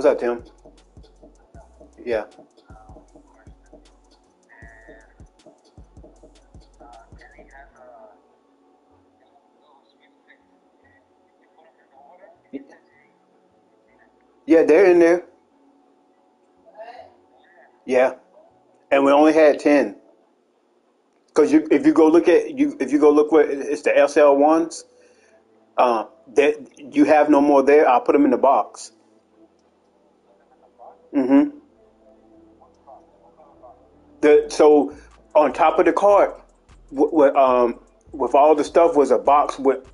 What's up, Tim? Yeah. Yeah, they're in there. Yeah, and we only had 10. Because if you go look at if you go look where it's the SL ones, that you have no more there. I'll put them in the box. hmm so on top of the cart, with all the stuff was a box with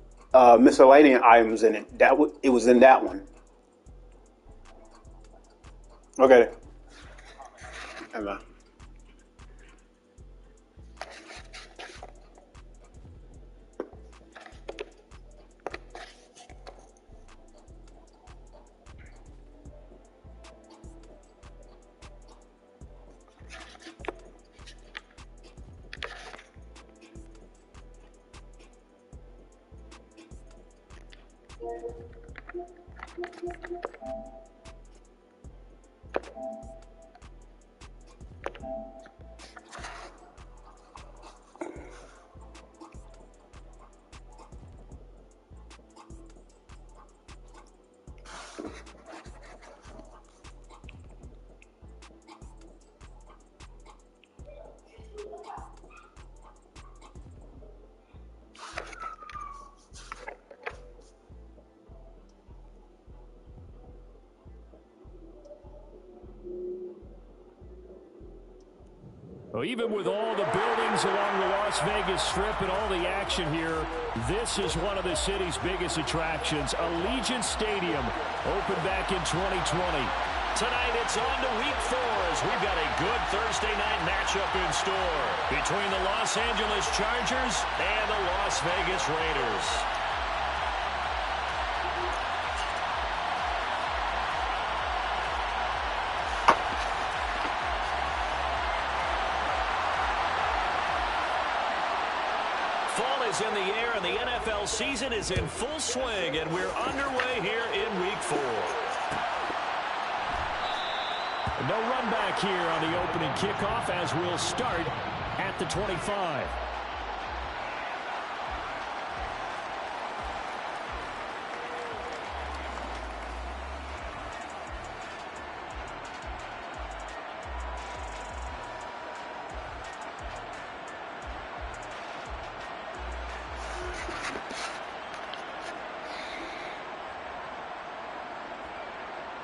miscellaneous items in it. It was in that one. Okay. Emma. Well, even with all the buildings along the Las Vegas Strip and all the action here, this is one of the city's biggest attractions. Allegiant Stadium opened back in 2020. Tonight it's on to Week 4 as we've got a good Thursday night matchup in store between the Los Angeles Chargers and the Las Vegas Raiders. Fall is in the air and the NFL season is in full swing, and we're underway here in Week 4. No run back here on the opening kickoff as we'll start at the 25.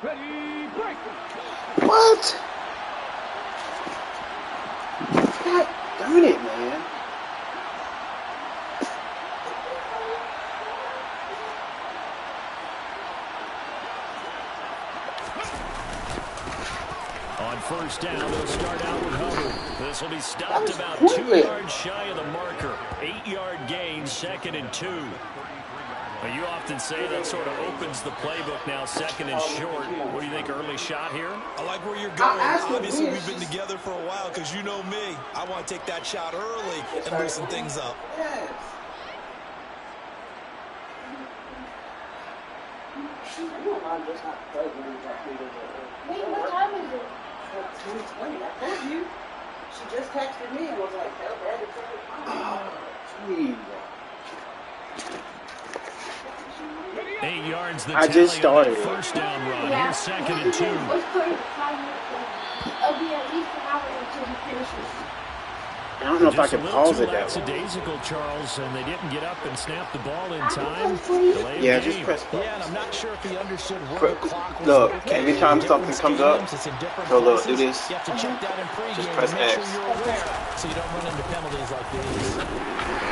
Ready, break! What? God darn it, man. On first down, they'll start out with Hubbard. This will be stopped about pointless. 2 yards shy of the marker. 8-yard gain, 2nd and 2. Well, you often say that sort of opens the playbook now, 2nd and short. What do you think, early shot here? I like where you're going. Obviously, we've been together for a while because you know me. I want to take that shot early and loosen things up. Yes. Wait, what time is it? 10:20. I told you. She just texted me and was like, tell Dad to tell her. Gee. 8 yards the I just tally on that started. first down run. Here's 2nd and 2. Let's put it 5 minutes. It'll be at least an hour until he finishes. I don't know if I Just a can little pause too it that way. lackadaisical, Charles, and they didn't get up and snap the ball in time. Please. Delay of Yeah, game. just press pause. Yeah, and I'm not sure if he understood where But the clock was. look, working. every time In something different comes up, stadiums, it's in different so look, do places. this. You have to check that in pregame Just and press make sure X. you're aware so you don't run into penalties like these.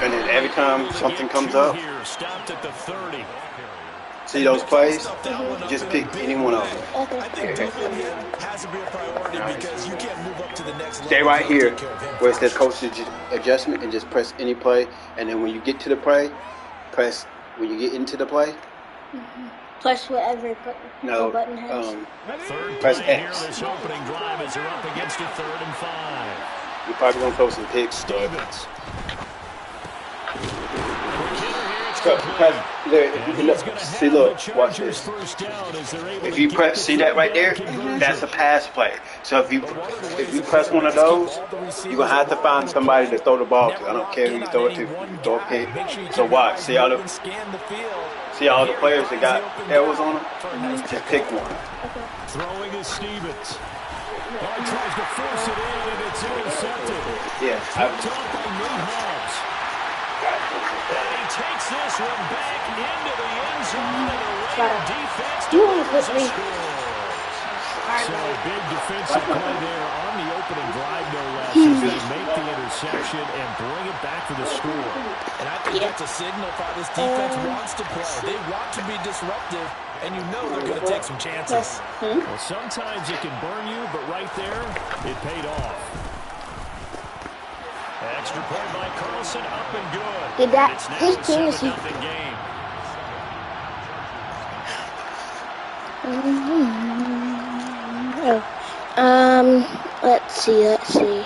And then every time something comes Two up, here, stopped at the 30. see those plays, just pick any one of them. I think doubling him has to be a priority because you can't move up to the next level. Stay right if you here don't take care of him where it says first. coach adjustment and just press any play. And then when you get to the play, when you get into the play, Plus whatever no, the button has. Third Press play here, X. this opening drive as they're up against a 3rd and 5. You're probably going to throw some picks, but Stevens. Quick hitter here, it's complete. See, look, watch this. If you press, see that right there? That's a pass play. So if you press one of those, you're gonna have to find somebody to throw the ball to. I don't care who you throw it to. You throw a pick. So watch. See all the players that got arrows on them? Just pick one. Throwing is Stevens. Tries to force it in, and it's intercepted. Yeah. Picked off by Nate Hobbs. And he takes this one back into the end zone, and the Raider defense delivers a score. So big defensive play there on the opening drive, no less, as they make the interception and bring it back for the score. And I think that's a signal for how this defense wants to play. They want to be disruptive, and you know they're going to take some chances. Well, sometimes it can burn you, but right there, it paid off. Extra point by Carlson, up and good. Did that? It's His now a team 7-0 game. Let's see.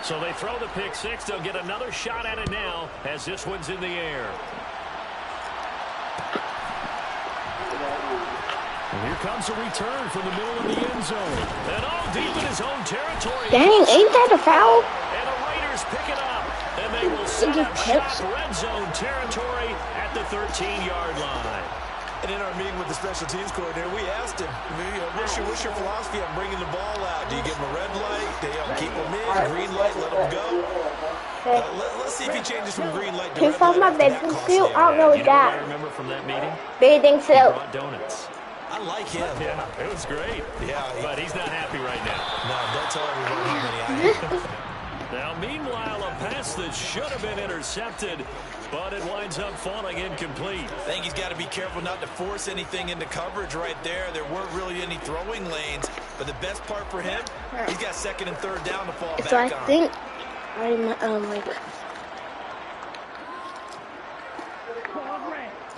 So they throw the pick six. They'll get another shot at it now as this one's in the air. And here comes a return from the middle of the end zone. And all deep in his own territory. Dang, ain't that a foul? And the Raiders pick it up. And they will set up shop red zone territory at the 13-yard line. And in our meeting with the special teams coordinator, we asked him, what's your philosophy on bringing the ball out? Do you give him a red light? Do you keep him in? Green light, let him go? Let's see if he changes from green light to red light. My bathing suit. I don't know what that. I remember from that meeting? Bathing suit. He brought donuts. I like him. Yeah, it was great. Yeah, but he's not happy right now. No, don't tell everyone how many I have. Now, meanwhile, a pass that should have been intercepted, but it winds up falling incomplete. I think he's got to be careful not to force anything into coverage right there. There weren't really any throwing lanes, but the best part for him, he's got second and third down to fall back on. So I think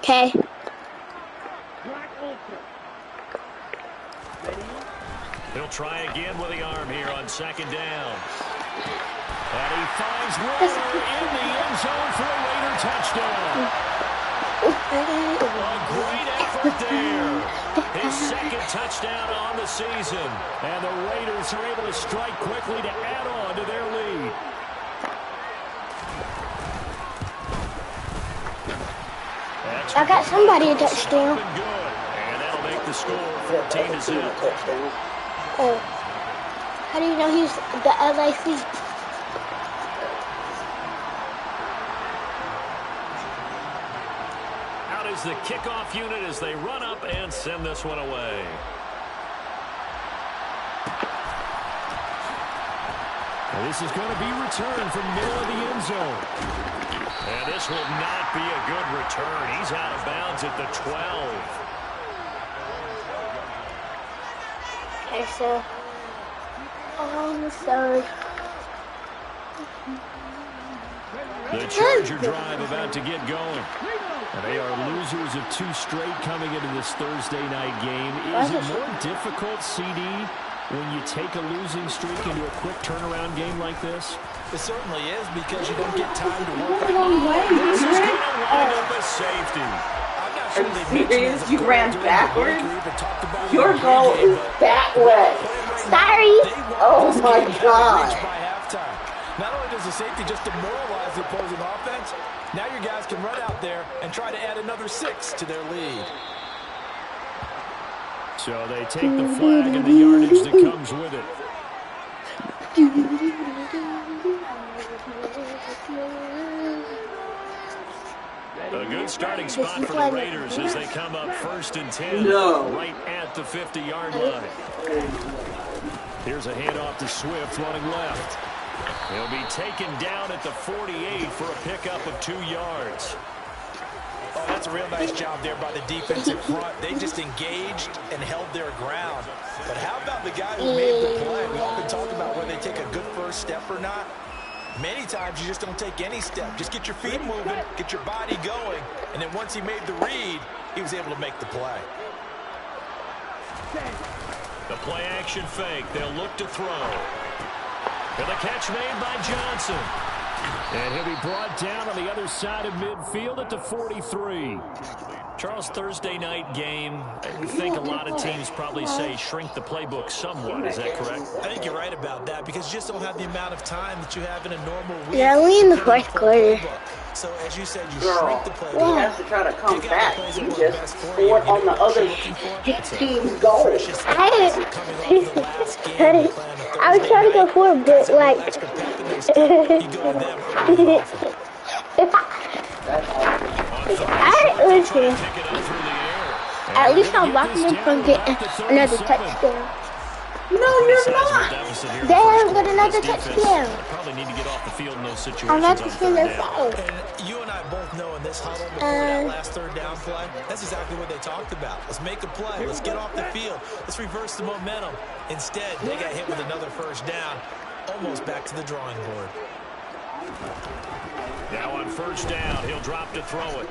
okay. He'll try again with the arm here on second down. And he finds Waller in the end zone for a Raider touchdown. A great effort there. His second touchdown on the season. And the Raiders are able to strike quickly to add on to their lead. I got somebody a touchdown. And that'll make the score 14-0. Oh. How do you know he's the LAC? Out is the kickoff unit as they run up and send this one away. And this is going to be returned from middle of the end zone. And this will not be a good return. He's out of bounds at the 12. Okay, so on the third. The Charger drive about to get going. And they are losers of 2 straight coming into this Thursday night game. Is it more difficult, CD, when you take a losing streak into a quick turnaround game like this? It certainly is, because you don't get time to work. This is going to wind up a safety. Are you serious? You ran backwards? Your goal is backwards. Sorry. Oh my God. Not only does the safety just demoralize the opposing offense, now your guys can run out there and try to add another 6 to their lead. So they take the flag and the yardage that comes with it. A good starting spot for the Raiders as they come up 1st and 10 right at the 50-yard line. Here's a handoff to Swift running left. He'll be taken down at the 48 for a pickup of 2 yards. Oh, that's a real nice job there by the defensive front. They just engaged and held their ground. But how about the guy who made the play? We often talk about whether they take a good first step or not. Many times you just don't take any step. Just get your feet moving, get your body going, and then once he made the read, he was able to make the play. The play action fake. They'll look to throw. And the catch made by Johnson. And he'll be brought down on the other side of midfield at the 43. Charles, Thursday night game, I think a lot of teams probably say shrink the playbook somewhat. Is that correct? I think you're right about that because you just don't have the amount of time that you have in a normal week. Yeah, only in the first quarter. So, as you said, you shrink the playbook. He has to try to come back. He just scored on the other team's goal. I was trying to go for it, but like... Listen. At least I'm blocking them from getting another touchdown. No, you're not. They haven't got another touchdown. Probably need to get off the field in those situations. I'm not just in their foul. And you and I both know in this huddle before that last third down play, that's exactly what they talked about. Let's make a play. Let's get off the field. Let's reverse the momentum. Instead, they got hit with another first down, almost back to the drawing board. Now on first down, he'll drop to throw it.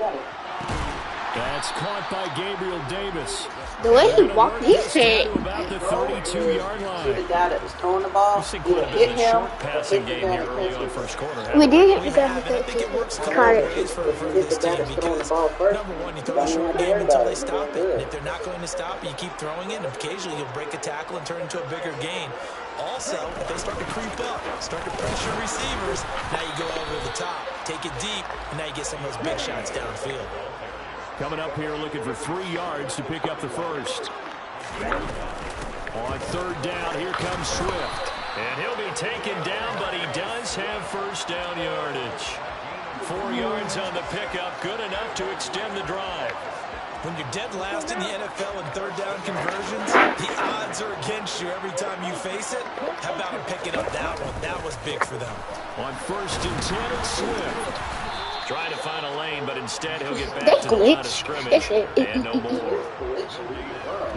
That's caught by Gabriel Davis. The way he walked, he said. About the 32-yard line. The guy that was throwing the ball, Quite you a hit bit of him. short passing game here early on first quarter. We did get the guy I who think it works a couple caught of it. ways for this team because, number one, you throw a short game until they stop it. And if they're not going to stop it, you keep throwing it, and occasionally you'll break a tackle and turn into a bigger gain. Also, if they start to creep up, start to pressure receivers, now you go over the top, take it deep, and now you get some of those big shots downfield. Coming up here looking for 3 yards to pick up the first. On third down, here comes Swift. And he'll be taken down, but he does have first down yardage. 4 yards on the pickup, good enough to extend the drive. When you're dead last in the NFL in third down conversions, the odds are against you every time you face it. How about him picking up that one? That was big for them. On first and 10, it's Swift. Trying to find a lane, but instead he'll get back to the line of scrimmage. And no more.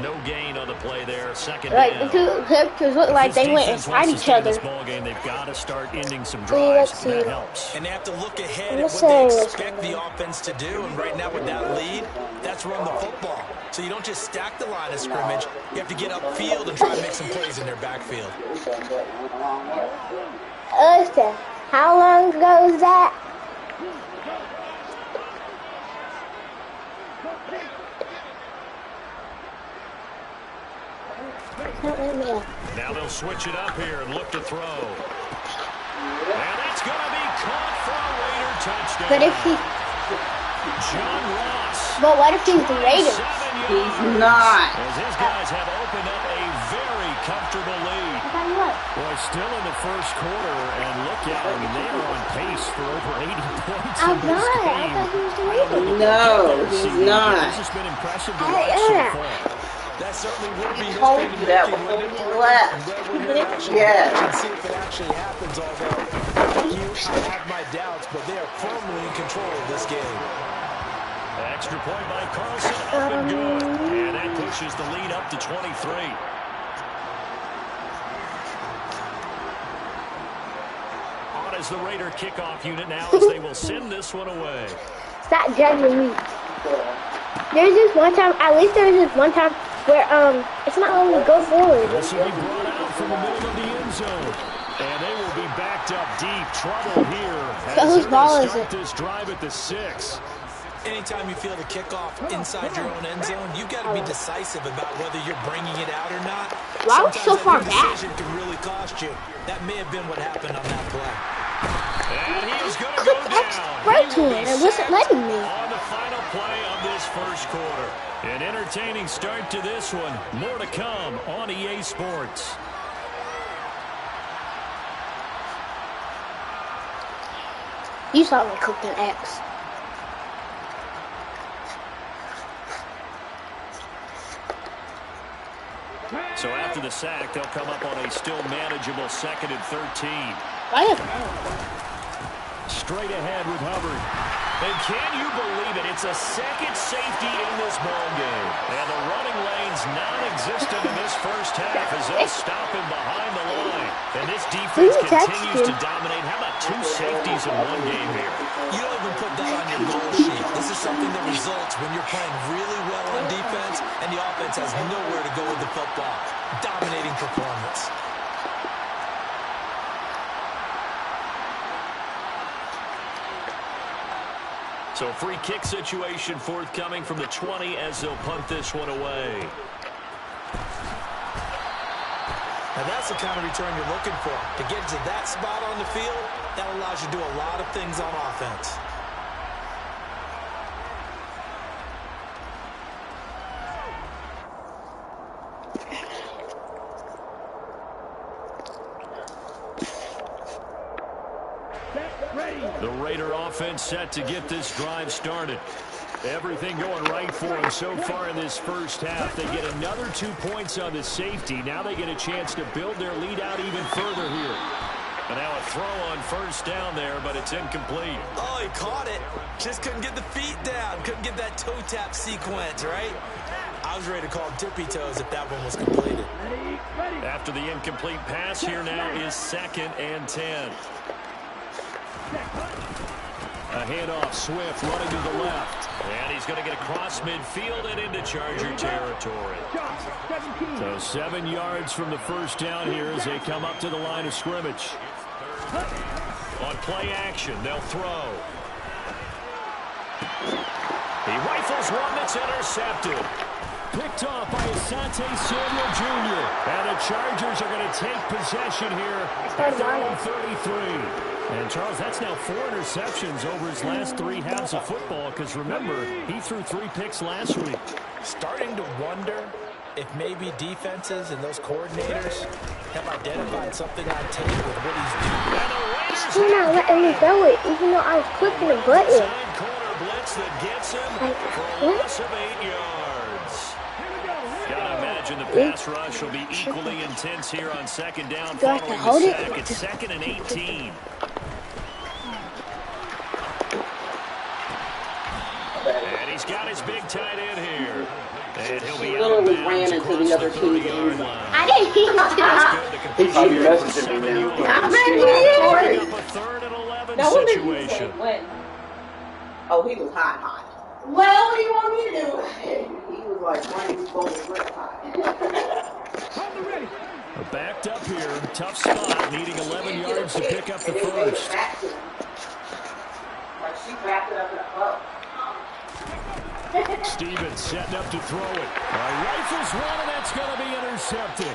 No gain on the play there. Second down. Like, the two pictures look like they went inside each other. This ball game, they've got to start ending some drives. That helps. And they have to look ahead at what they expect the offense to do. And right now with that lead, that's run the football. So you don't just stack the line of scrimmage. You have to get upfield and try to make some plays in their backfield. Listen, how long ago was that? Now they'll switch it up here and look to throw. And it's going to be caught for a Raider touchdown. But if he... John Ross. But what if he's the Raider? He's not. As his guys have opened up a very comfortable lead. Boy, still in the first quarter, and look at them. They are on pace for over 80 points in this game. I thought he was the Raider. No, he's not. This has been impressive to watch so far. That certainly would be Told you that before you left. Yeah. And see if it actually happens, although I have my doubts, but they are firmly in control of this game. Extra point by Carlson, up and good. And that pushes the lead up to 23. On is the Raider kickoff unit now as they will send this one away. Stop judging me. There's this one time, at least there's this one time where it's not letting me go forward. This will be brought out from the middle of the end zone. And they will be backed up deep. Trouble here. So whose ball is it? This drive at the 6. Anytime you feel the kickoff inside your own end zone, you've got to be decisive about whether you're bringing it out or not. Why was so far back? Decision can really cost you. That may have been what happened on that play. And he was going to go down. Right to it. It wasn't letting me. On the final play of this first quarter. An entertaining start to this one. More to come on EA Sports. You saw me cook an X. So after the sack, they'll come up on a still manageable 2nd and 13. Straight ahead with Hubbard. And can you believe it? It's a second safety in this ball game. And the running lanes non-existent in this first half as they'll stop him behind the line. And this defense continues to dominate. How about 2 safeties in one game here? You don't even put that on your goal sheet. This is something that results when you're playing really well on defense and the offense has nowhere to go with the football. Dominating performance. So free kick situation forthcoming from the 20 as they'll punt this one away. Now that's the kind of return you're looking for. To get to that spot on the field, that allows you to do a lot of things on offense. The Raider offense set to get this drive started. Everything going right for them so far in this first half. They get another 2 points on the safety. Now they get a chance to build their lead out even further here. And now a throw on first down there, but it's incomplete. Oh, he caught it. Just couldn't get the feet down. Couldn't get that toe tap sequence, right? I was ready to call tippy toes if that one was completed. After the incomplete pass, here now is 2nd and 10. A handoff, Swift running to the left. And he's going to get across midfield and into Charger territory. So 7 yards from the first down here as they come up to the line of scrimmage. On play action, they'll throw. He rifles one that's intercepted. Picked off by Asante Samuel Jr. And the Chargers are going to take possession here at their own 33. And, Charles, that's now 4 interceptions over his last 3 halves of football because, remember, he threw 3 picks last week. Starting to wonder if maybe defenses and those coordinators have identified something on tape with what he's doing. And the Raiders He's not letting me throw it, even though I was clicking the button. corner blitz that gets him for a loss of 8 yards. Gotta imagine the pass rush will be equally intense here on 2nd down Do I have to following hold the it? sack. It's 2nd and 18. And he's got his big tight end here. And he'll be out of literally bounds ran into across the other the team's 30-yard line. I didn't mean to. That's good. The completion He's for messaging me 7 now. yards. I'm Picking up a 3rd and 11 Now, what did he say situation. when? Oh, he was hot. Well, what do you want me to do? He was like running his ball real high. Backed up here. Tough spot. Needing 11 yards to pick up the first. Like she wrapped it up in a bow. Stevens setting up to throw it. Rifles one, and that's going to be intercepted.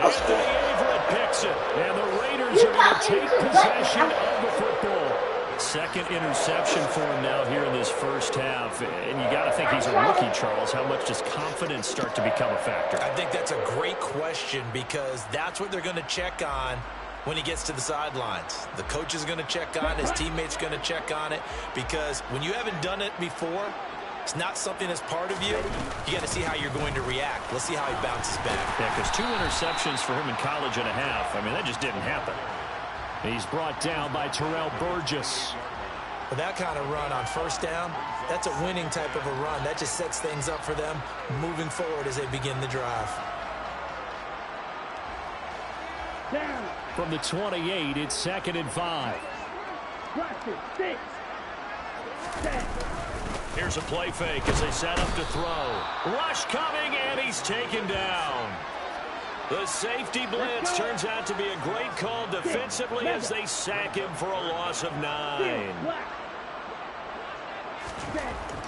Anthony Averett picks it, and the Raiders are going to take possession of the football. 2nd interception for him now here in this first half. And you got to think he's a rookie, Charles. How much does confidence start to become a factor? I think that's a great question because that's what they're going to check on when he gets to the sidelines. The coach is going to check on it. His teammates going to check on it because when you haven't done it before, it's not something that's part of you. You got to see how you're going to react. Let's see how he bounces back. Yeah, because 2 interceptions for him in college and a half. I mean, that just didn't happen. He's brought down by Terrell Burgess. With that kind of run on first down, that's a winning type of a run. That just sets things up for them moving forward as they begin the drive. From the 28, it's 2nd and 5. Here's a play fake as they set up to throw. Rush coming, and he's taken down. The safety blitz turns out to be a great call defensively as they sack him for a loss of 9.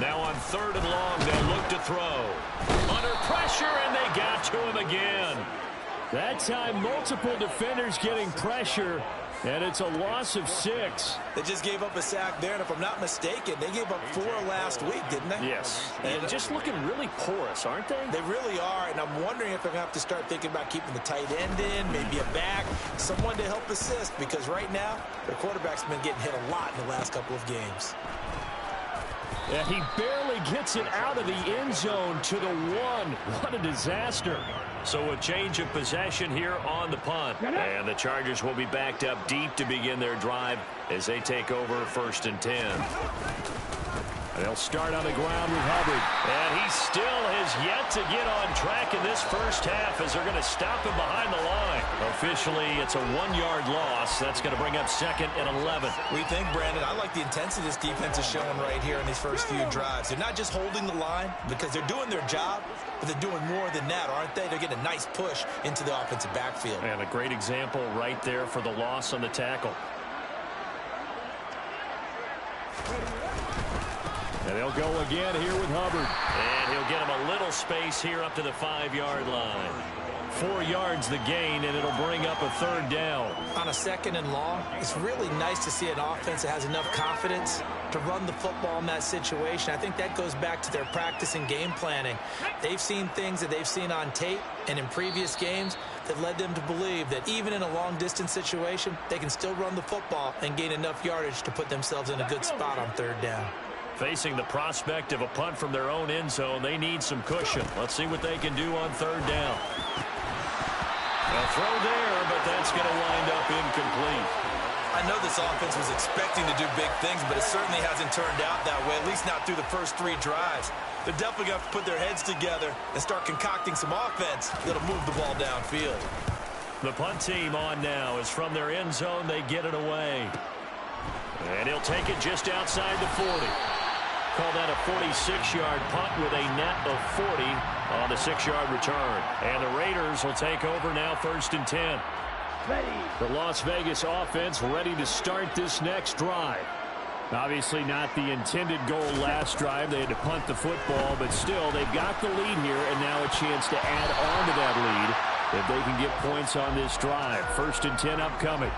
Now on 3rd and long, they'll look to throw. Under pressure, and they got to him again. That time, multiple defenders getting pressure, and it's a loss of 6. They just gave up a sack there, and if I'm not mistaken, they gave up 4 last week, didn't they? Yes. And just looking really porous, aren't they? They really are, and I'm wondering if they're going to have to start thinking about keeping the tight end in, maybe a back, someone to help assist, because right now, their quarterback's been getting hit a lot in the last couple of games. Yeah, he barely gets it out of the end zone to the 1. What a disaster. So a change of possession here on the punt. And the Chargers will be backed up deep to begin their drive as they take over 1st and 10. They'll start on the ground with Hubbard. And he still has yet to get on track in this first half as they're going to stop him behind the line. Officially, it's a 1-yard loss. That's going to bring up 2nd and 11. We think, Brandon, I like the intensity this defense is showing right here in these first few drives. They're not just holding the line because they're doing their job, but they're doing more than that, aren't they? They're getting a nice push into the offensive backfield. And a great example right there for the loss on the tackle. And they'll go again here with Hubbard. And he'll get him a little space here up to the 5-yard line. 4 yards the gain, and it'll bring up a 3rd down. On a 2nd and long, it's really nice to see an offense that has enough confidence to run the football in that situation. I think that goes back to their practice and game planning. They've seen things that they've seen on tape and in previous games that led them to believe that even in a long-distance situation, they can still run the football and gain enough yardage to put themselves in a good spot on 3rd down. Facing the prospect of a punt from their own end zone, they need some cushion. Let's see what they can do on 3rd down. A throw there, but that's going to wind up incomplete. I know this offense was expecting to do big things, but it certainly hasn't turned out that way, at least not through the first 3 drives. They're definitely going to have to put their heads together and start concocting some offense that'll move the ball downfield. The punt team on now is from their end zone. They get it away. And he'll take it just outside the 40. Call that a 46-yard punt with a net of 40 on the 6-yard return. And the Raiders will take over now 1st and 10. The Las Vegas offense ready to start this next drive. Obviously not the intended goal last drive. They had to punt the football, but still they've got the lead here and now a chance to add on to that lead if they can get points on this drive. 1st and 10 upcoming.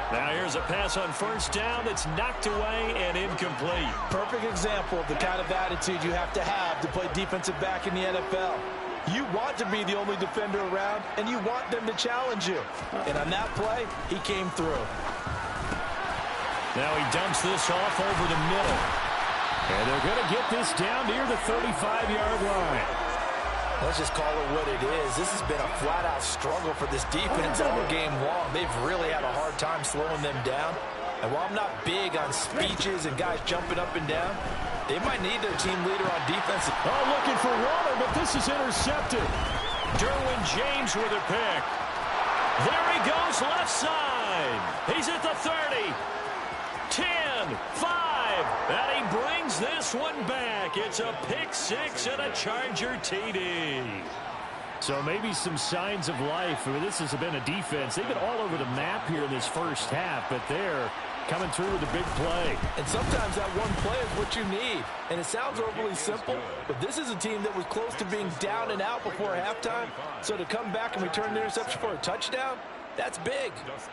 Now here's a pass on 1st down that's knocked away and incomplete. Perfect example of the kind of attitude you have to play defensive back in the NFL. You want to be the only defender around, and you want them to challenge you. And on that play, he came through. Now he dumps this off over the middle. And they're going to get this down near the 35-yard line. Let's just call it what it is. This has been a flat-out struggle for this defense all game long. They've really had a hard time slowing them down. And while I'm not big on speeches and guys jumping up and down, they might need their team leader on defense. Oh, looking for Waller, but this is intercepted. Derwin James with a pick. There he goes, left side. He's at the 30. 10, 5, and he brings this one back. It's a pick 6 and a Charger TD. So maybe some signs of life. I mean, this has been a defense. They've been all over the map here in this first half, but they're coming through with a big play. And sometimes that one play is what you need. And it sounds overly simple, but this is a team that was close to being down and out before halftime. So to come back and return the interception for a touchdown, that's big.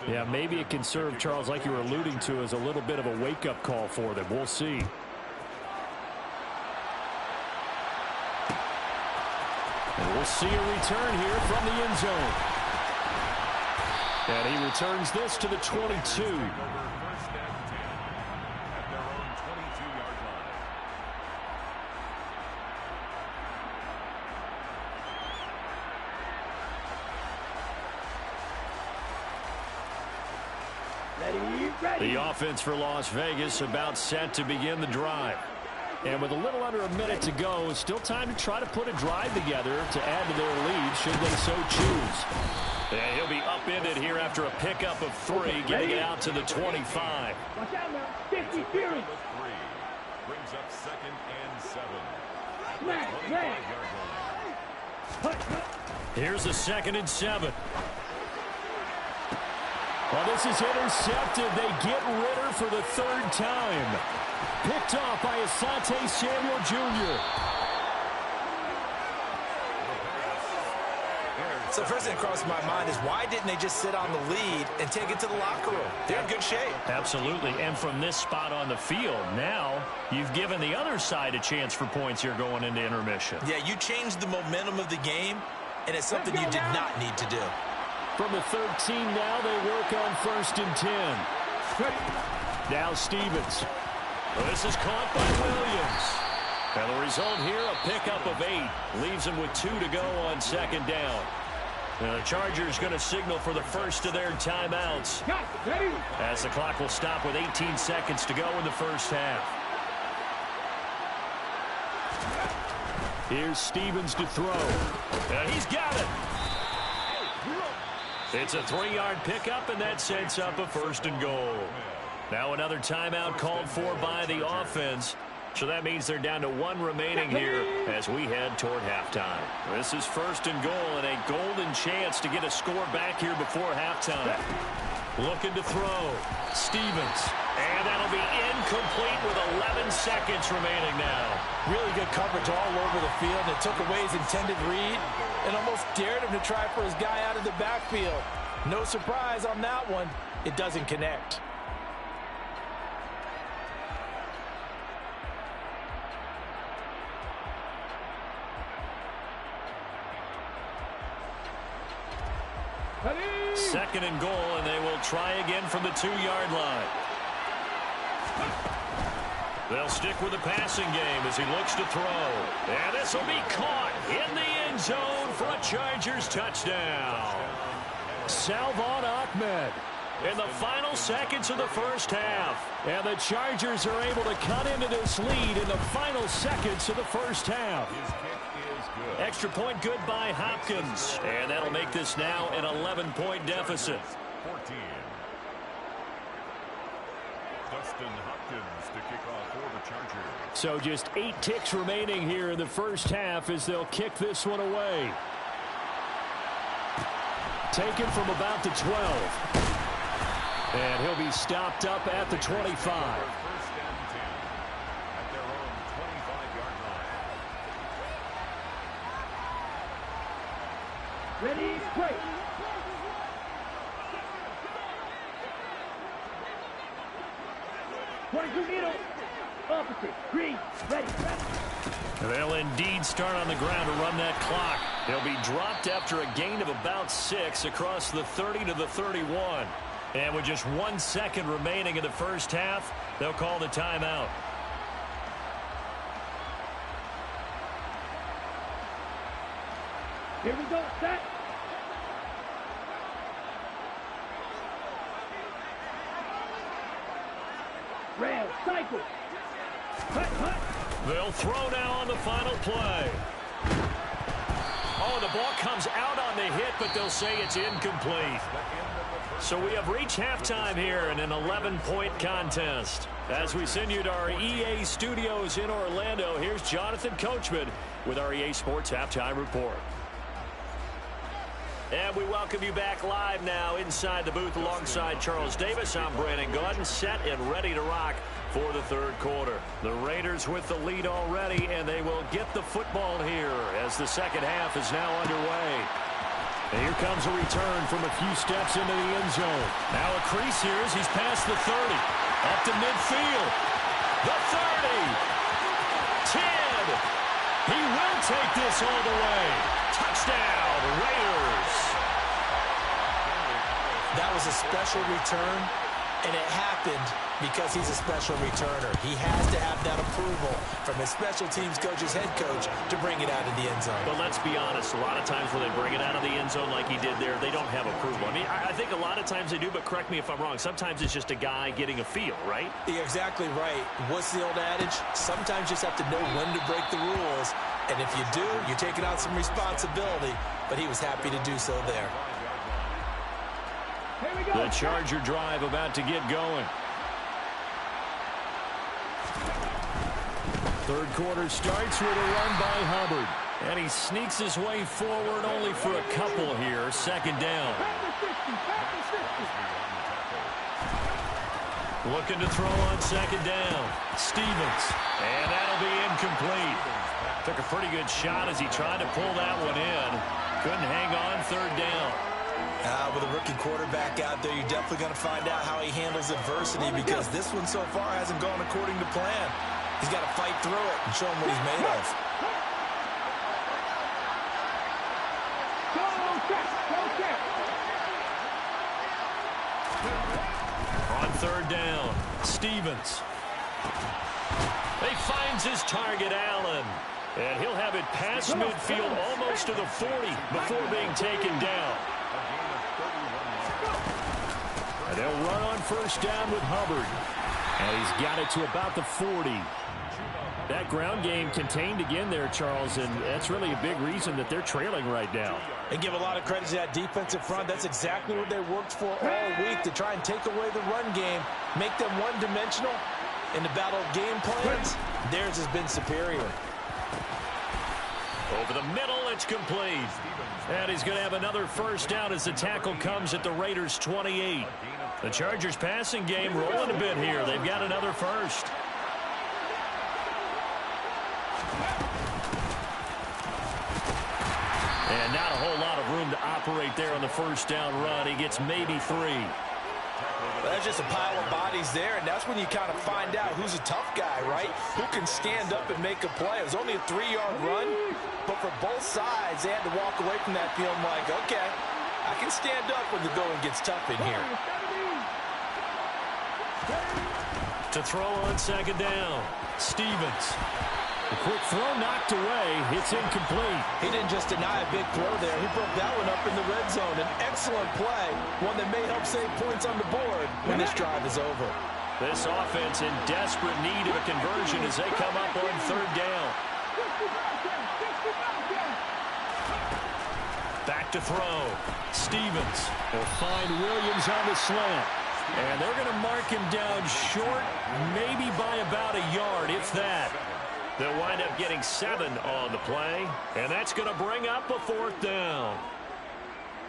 Yeah, maybe it can serve, Charles, like you were alluding to, as a little bit of a wake-up call for them. We'll see. And we'll see a return here from the end zone. And he returns this to the 22. The offense for Las Vegas about set to begin the drive. And with a little under a minute to go, still time to try to put a drive together to add to their lead should they so choose. And he'll be upended here after a pickup of 3, getting it out to the 25. Watch out now. 50 Fury. Brings up 2nd and 7. Here's a 2nd and 7. Well, this is intercepted. They get Ritter for the 3rd time. Picked off by Asante Samuel Jr. So the first thing that crosses my mind is why didn't they just sit on the lead and take it to the locker room? They're in good shape. Absolutely. And from this spot on the field, now you've given the other side a chance for points here going into intermission. Yeah, you changed the momentum of the game, and it's something you did not need to do. From the 13 now, they work on 1st and 10. Now Stevens. Well, this is caught by Williams. And the result here, a pickup of 8. Leaves them with 2 to go on 2nd down. Now the Chargers going to signal for the first of their timeouts, as the clock will stop with 18 seconds to go in the first half. Here's Stevens to throw. And he's got it. It's a 3-yard pickup, and that sets up a 1st and goal. Now another timeout called for by the offense. So that means they're down to 1 remaining here as we head toward halftime. This is 1st and goal and a golden chance to get a score back here before halftime. Looking to throw. Stevens. And that'll be incomplete with 11 seconds remaining now. Really good coverage all over the field. It took away his intended read and almost dared him to try for his guy out of the backfield. No surprise on that one. It doesn't connect. Second and goal, and they will try again from the 2-yard line. They'll stick with the passing game as he looks to throw. And this will be caught in the end zone for a Chargers touchdown. Salvon Ahmed in the final seconds of the first half. And the Chargers are able to cut into this lead in the final seconds of the first half. Extra point good by Hopkins. And that'll make this now an 11-point deficit. 14. Dustin Hopkins to kick off for the Chargers. So just 8 ticks remaining here in the first half as they'll kick this one away. Taken from about the 12. And he'll be stopped up at the 25. First and 10 at their own 25-yard line. Ready, break. Opposite, green, ready. They'll indeed start on the ground to run that clock. They'll be dropped after a gain of about 6 across the 30 to the 31. And with just 1 second remaining in the first half, they'll call the timeout. Here we go, set. Rail, cycle. Hut, hut. They'll throw now on the final play. Oh, the ball comes out on the hit, but they'll say it's incomplete. So we have reached halftime here in an 11-point contest. As we send you to our EA studios in Orlando, here's Jonathan Coachman with our EA Sports Halftime Report. And we welcome you back live now inside the booth alongside Charles Davis. I'm Brandon Gaudin, set and ready to rock for the third quarter. The Raiders with the lead already, and they will get the football here as the second half is now underway. And here comes a return from a few steps into the end zone. Now a crease here as he's past the 30. Up to midfield. The 30. 10. He will take this all the way. Touchdown, Raiders. That was a special return, and it happened because he's a special returner. He has to have that approval from his special teams coach's head coach to bring it out of the end zone. But let's be honest, a lot of times when they bring it out of the end zone like he did there, they don't have approval. I mean, I think a lot of times they do, but correct me if I'm wrong. Sometimes it's just a guy getting a feel, right? You're exactly right. What's the old adage? Sometimes you just have to know when to break the rules, and if you do, you're taking out some responsibility, but he was happy to do so there. The Charger drive about to get going. Third quarter starts with a run by Hubbard. And he sneaks his way forward only for a couple here. Second down. Looking to throw on second down. Stevens. And that'll be incomplete. Took a pretty good shot as he tried to pull that one in. Couldn't hang on. Third down. With a rookie quarterback out there, you're definitely going to find out how he handles adversity because this one so far hasn't gone according to plan. He's got to fight through it and show him what he's made of. On third down, Stevens. He finds his target, Allen. And he'll have it past midfield almost to the 40 before being taken down. And they'll run on first down with Hubbard. And he's got it to about the 40. That ground game contained again there, Charles, and that's really a big reason that they're trailing right now. And give a lot of credit to that defensive front. That's exactly what they worked for all week, to try and take away the run game, make them one-dimensional. In the battle of game plans, theirs has been superior. Over the middle, it's complete. And he's going to have another first down as the tackle comes at the Raiders' 28. The Chargers passing game rolling a bit here. They've got another first. And not a whole lot of room to operate there on the first down run. He gets maybe 3. Well, there's just a pile of bodies there, and that's when you kind of find out who's a tough guy, right? Who can stand up and make a play. It was only a 3-yard run, but for both sides, they had to walk away from that feeling like, okay, I can stand up when the going gets tough in here. To throw on second down, Stevens. A quick throw knocked away. It's incomplete. He didn't just deny a big throw there. He broke that one up in the red zone. An excellent play, one that may help save points on the board when this drive is over. This offense in desperate need of a conversion as they come up on third down. Back to throw. Stevens will find Williams on the slant. And they're going to mark him down short, maybe by about a yard, if that. They'll wind up getting 7 on the play, and that's going to bring up a fourth down.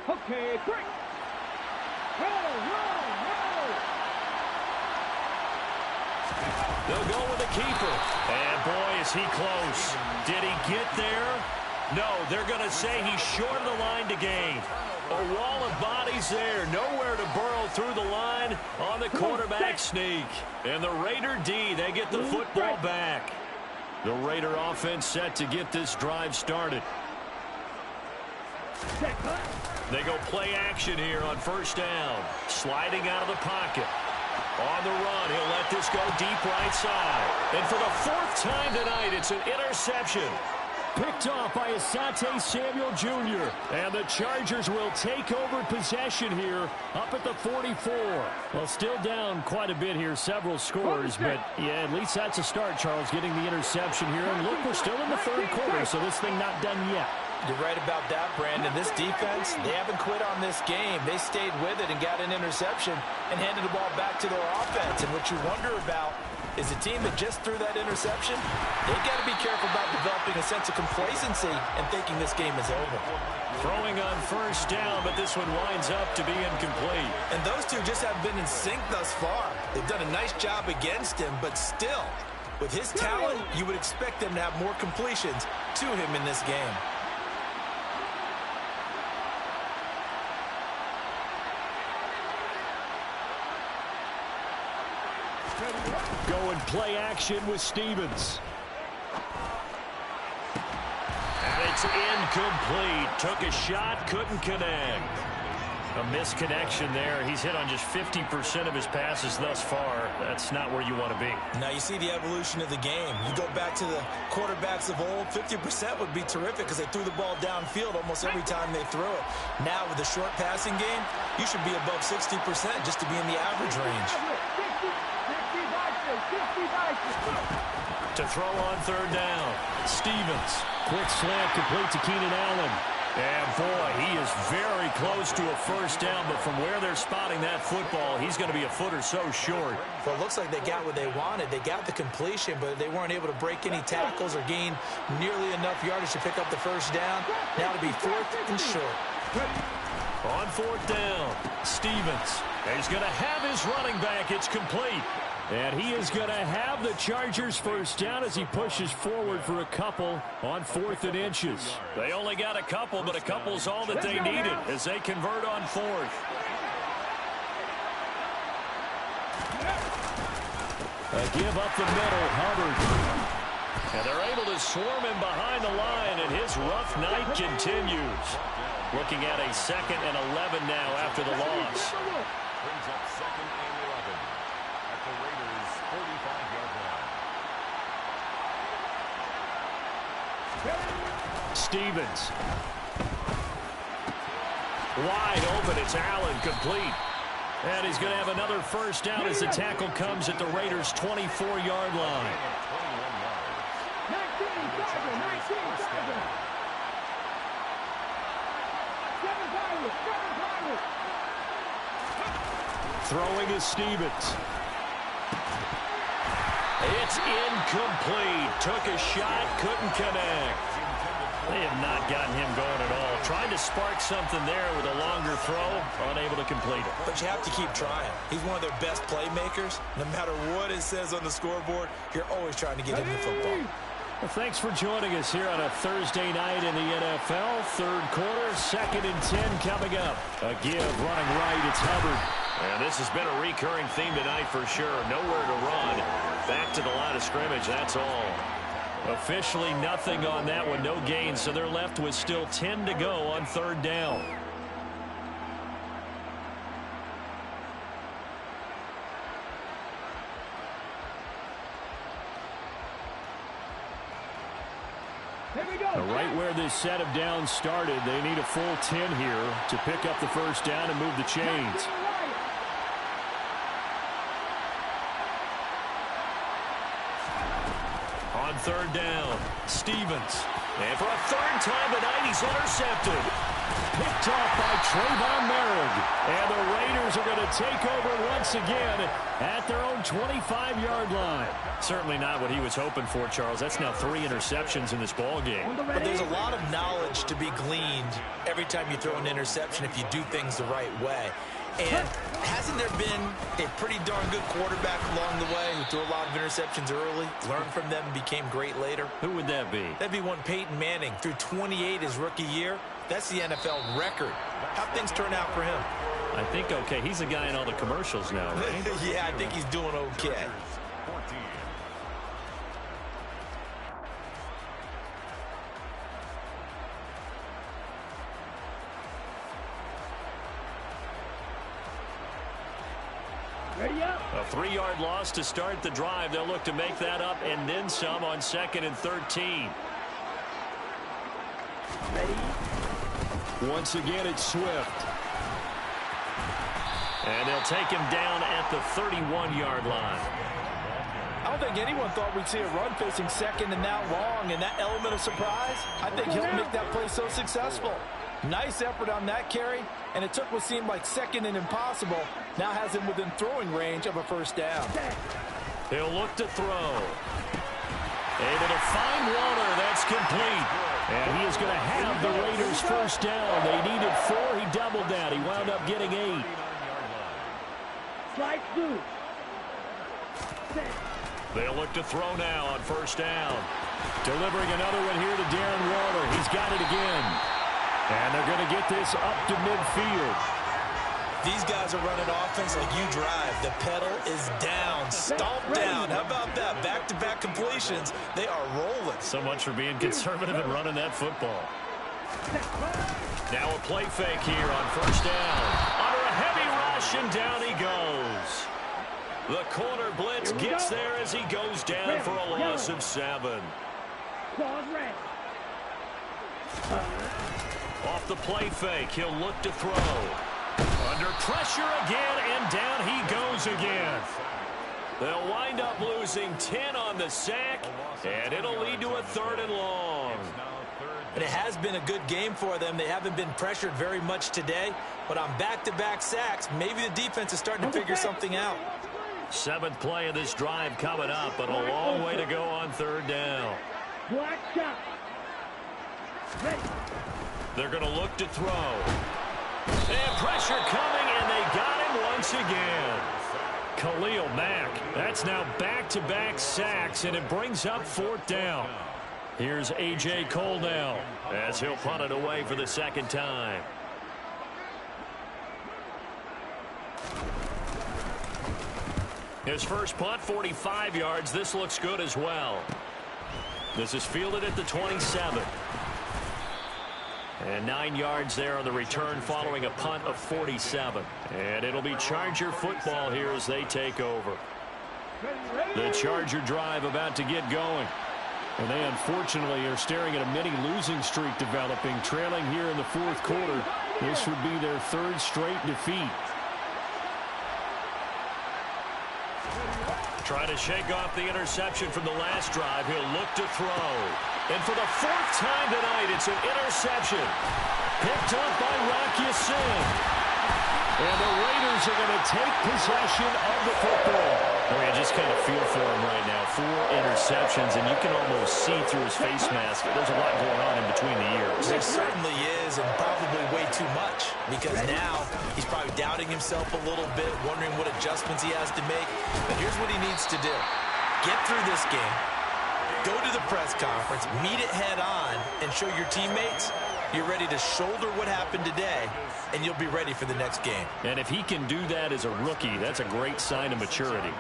Okay, break. Roll. They'll go with the keeper. And, boy, is he close. Did he get there? No, they're going to say he's short of the line to gain. A wall of bodies there. Nowhere to burrow through the line on the quarterback sneak. And the Raider D, they get the football back. The Raider offense set to get this drive started. They go play action here on first down. Sliding out of the pocket. On the run, he'll let this go deep right side. And for the 4th time tonight, it's an interception. Picked off by Asante Samuel Jr. And the Chargers will take over possession here up at the 44. Well, still down quite a bit here, several scores. But, yeah, at least that's a start, Charles, getting the interception here. And, look, we're still in the third quarter, so this thing not done yet. You're right about that, Brandon. This defense, they haven't quit on this game. They stayed with it and got an interception and handed the ball back to their offense. And what you wonder about is the team that just threw that interception, they've got to be careful about developing a sense of complacency and thinking this game is over. Throwing on first down, but this one winds up to be incomplete. And those two just haven't been in sync thus far. They've done a nice job against him, but still, with his talent, you would expect them to have more completions to him in this game. Going play action with Stevens. And it's incomplete. Took a shot, couldn't connect. A misconnection there. He's hit on just 50% of his passes thus far. That's not where you want to be. Now you see the evolution of the game. You go back to the quarterbacks of old, 50% would be terrific because they threw the ball downfield almost every time they threw it. Now with the short passing game, you should be above 60% just to be in the average range. To throw on third down, Stevens. Quick slant complete to Keenan Allen. And, boy, he is very close to a first down, but from where they're spotting that football, he's going to be a foot or so short. Well, it looks like they got what they wanted. They got the completion, but they weren't able to break any tackles or gain nearly enough yardage to pick up the first down. Now to be 4th and short. On 4th down, Stevens. He's going to have his running back. It's complete. And he is going to have the Chargers first down as he pushes forward for a couple on 4th and inches. They only got a couple, but a couple's all that they needed as they convert on 4th. A give up the middle, Hubbard. And they're able to swarm him behind the line, and his rough night continues. Looking at a 2nd and 11 now after the loss. Brings up 2nd and 11 at the Raiders' 45-yard line. Stevens. Wide open, it's Allen, complete. And he's going to have another first down as the tackle comes at the Raiders' 24-yard line. Throwing is Stevens. It's incomplete. Took a shot, couldn't connect. They have not gotten him going at all. Trying to spark something there with a longer throw, unable to complete it. But you have to keep trying. He's one of their best playmakers. No matter what it says on the scoreboard, you're always trying to get him the football. Well, thanks for joining us here on a Thursday night in the NFL. Third quarter, 2nd and 10 coming up. A give running right, it's Hubbard. And this has been a recurring theme tonight for sure. Nowhere to run. Back to the line of scrimmage, that's all. Officially nothing on that one, no gain, so they're left with still 10 to go on 3rd down. Here we go. Right where this set of downs started, they need a full 10 here to pick up the first down and move the chains. On 3rd down, Stevens. And for a 3rd time tonight, he's intercepted. Picked off by Trayvon Merrick. And the Raiders are going to take over once again at their own 25-yard line. Certainly not what he was hoping for, Charles. That's now 3 interceptions in this ball game. But there's a lot of knowledge to be gleaned every time you throw an interception if you do things the right way. And hasn't there been a pretty darn good quarterback along the way who threw a lot of interceptions early, learned from them, and became great later? Who would that be? That'd be one Peyton Manning. Threw 28 his rookie year. That's the NFL record. How'd things turn out for him? I think okay. He's a guy in all the commercials now, right? Yeah, I think he's doing okay. Ready up. A 3-yard loss to start the drive. They'll look to make that up and then some on 2nd and 13. Once again, it's Swift. And they'll take him down at the 31-yard line. I don't think anyone thought we'd see a run facing 2nd and that long, and that element of surprise, I think helped make that play so successful. Nice effort on that carry, and it took what seemed like 2nd and impossible. Now has him within throwing range of a first down. He'll look to throw. Able to find Waller. That's complete. And he is going to have the Raiders first down. They needed 4. He doubled that. He wound up getting 8. Slide through. They'll look to throw now on first down. Delivering another one here to Darren Waller. He's got it again. And they're going to get this up to midfield. These guys are running offense like you drive. The pedal is down, stomped down. How about that? Back-to-back completions. They are rolling. So much for being conservative and running that football. Now a play fake here on first down. Under a heavy rush, and down he goes. The corner blitz gets there as he goes down for a loss of 7. Off the play fake, he'll look to throw. Under pressure again, and down he goes again. They'll wind up losing 10 on the sack, and it'll lead to a 3rd and long. And it has been a good game for them. They haven't been pressured very much today, but on back-to-back sacks, maybe the defense is starting to figure something out. 7th play of this drive coming up, but a long way to go on 3rd down. Black shot. They're going to look to throw. And pressure coming, and they got him once again. Khalil Mack. That's now back-to-back sacks, and it brings up 4th down. Here's A.J. Cole now as he'll punt it away for the 2nd time. His first punt, 45 yards. This looks good as well. This is fielded at the 27. And 9 yards there on the return following a punt of 47. And it'll be Charger football here as they take over. The Charger drive about to get going. And they unfortunately are staring at a mini losing streak developing, trailing here in the 4th quarter. This would be their 3rd straight defeat. Trying to shake off the interception from the last drive. He'll look to throw. And for the 4th time tonight, it's an interception. Picked up by Rocky Sin. And the Raiders are going to take possession of the football. Oh, you just kind of feel for him right now. 4 interceptions, and you can almost see through his face mask. There's a lot going on in between the ears. There certainly is, and probably way too much, because now he's probably doubting himself a little bit, wondering what adjustments he has to make. But here's what he needs to do. Get through this game, go to the press conference, meet it head on, and show your teammates you're ready to shoulder what happened today, and you'll be ready for the next game. And if he can do that as a rookie, that's a great sign of maturity.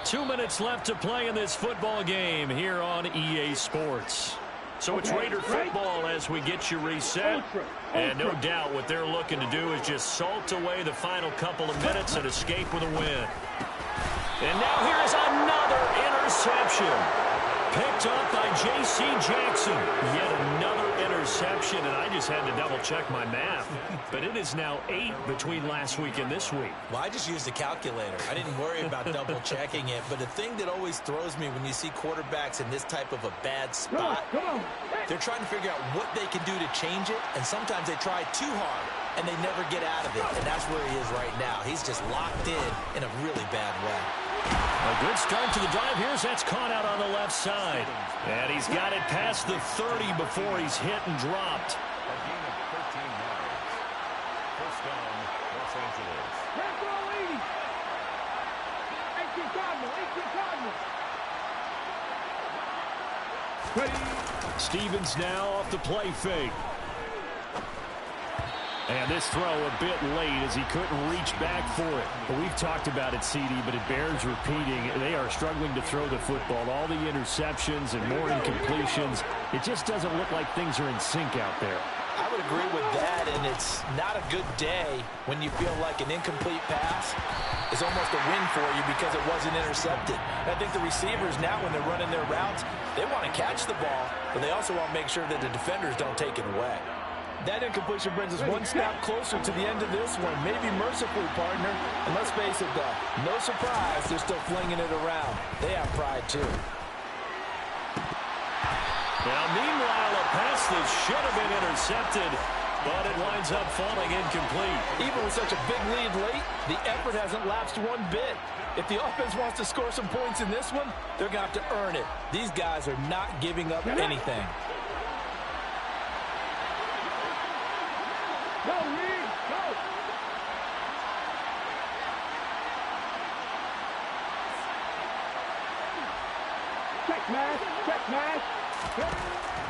2 minutes left to play in this football game here on EA Sports. So it's Raider football as we get you reset. And no doubt what they're looking to do is just salt away the final couple of minutes and escape with a win. And now here's another interception. Picked up by J.C. Jackson. Yet another interception, and I just had to double-check my math. But it is now 8 between last week and this week. Well, I just used a calculator. I didn't worry about double-checking it. But the thing that always throws me when you see quarterbacks in this type of a bad spot, they're trying to figure out what they can do to change it, and sometimes they try too hard, and they never get out of it. And that's where he is right now. He's just locked in a really bad way. A good start to the drive. Here's that's caught out on the left side. And he's got it past the 30 before he's hit and dropped. A gain of 13 yards. First down, Los Angeles. Stevens now off the play fake. And this throw a bit late as he couldn't reach back for it. Well, we've talked about it, CD, but it bears repeating. They are struggling to throw the football. All the interceptions and more incompletions. It just doesn't look like things are in sync out there. I would agree with that, and it's not a good day when you feel like an incomplete pass is almost a win for you because it wasn't intercepted. And I think the receivers now, when they're running their routes, they want to catch the ball, but they also want to make sure that the defenders don't take it away. That incompletion brings us one snap closer to the end of this one. Maybe mercifully, partner. And let's face it, though, no surprise, they're still flinging it around. They have pride, too. Now, meanwhile, a pass that should have been intercepted, but it winds up falling incomplete. Even with such a big lead late, the effort hasn't lapsed one bit. If the offense wants to score some points in this one, they're going to have to earn it. These guys are not giving up anything. Go, Reed, go! Check match.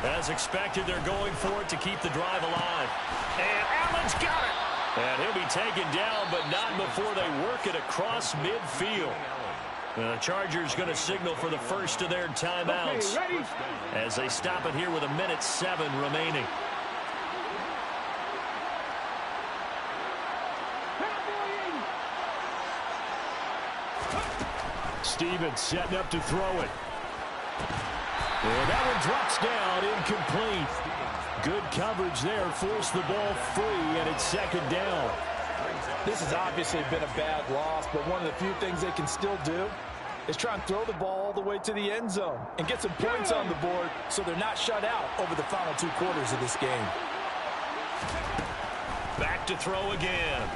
As expected, they're going for it to keep the drive alive. And Allen's got it. And he'll be taken down, but not before they work it across midfield. The Chargers going to signal for the first of their timeouts as they stop it here with 1:07 remaining. Stevens setting up to throw it. And that one drops down, incomplete. Good coverage there, forced the ball free, and it's second down. This has obviously been a bad loss, but one of the few things they can still do is try and throw the ball all the way to the end zone and get some points on the board so they're not shut out over the final 2 quarters of this game. Back to throw again.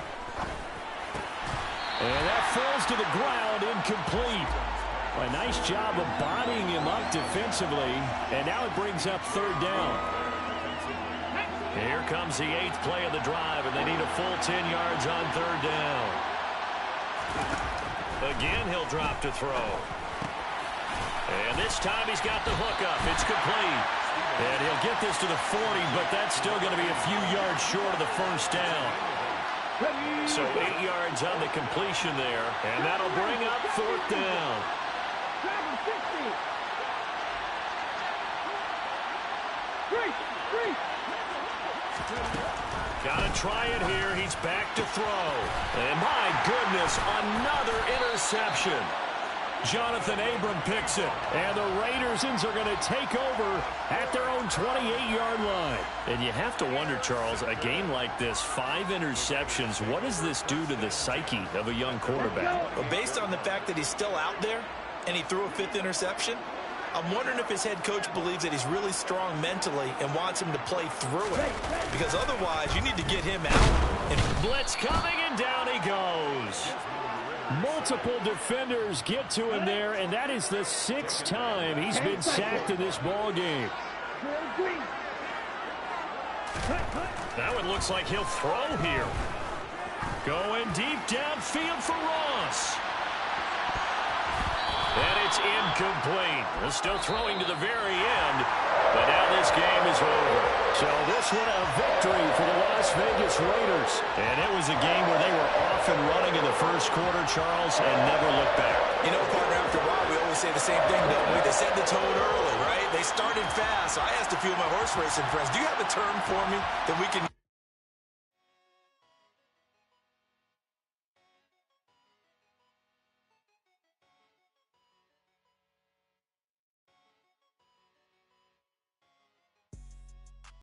And that falls to the ground, incomplete. A nice job of bodying him up defensively, and now it brings up third down. Here comes the 8th play of the drive, and they need a full 10 yards on third down. Again, he'll drop to throw. And this time he's got the hook up. It's complete. And he'll get this to the 40, but that's still going to be a few yards short of the first down. So 8 yards on the completion there, and that'll bring up fourth down. Gotta try it here. He's back to throw. And my goodness, another interception. Jonathan Abram picks it. And the Raiders are going to take over at their own 28-yard line. And you have to wonder, Charles, a game like this, 5 interceptions, what does this do to the psyche of a young quarterback? Well, based on the fact that he's still out there and he threw a 5th interception, I'm wondering if his head coach believes that he's really strong mentally and wants him to play through it. Because otherwise, you need to get him out. And blitz coming, and down he goes. Multiple defenders get to him there, and that is the 6th time he's been sacked in this ball game. Now it looks like he'll throw here. Going deep downfield for Ross. And it's incomplete. They're still throwing to the very end, but now this game is over. So this one a victory for the Las Vegas Raiders. And it was a game where they were off and running in the first quarter, Charles, and never looked back. You know, partner, after a while, we always say the same thing, don't we? They set the tone early, right? They started fast. So I asked a few of my horse racing friends, do you have a term for me that we can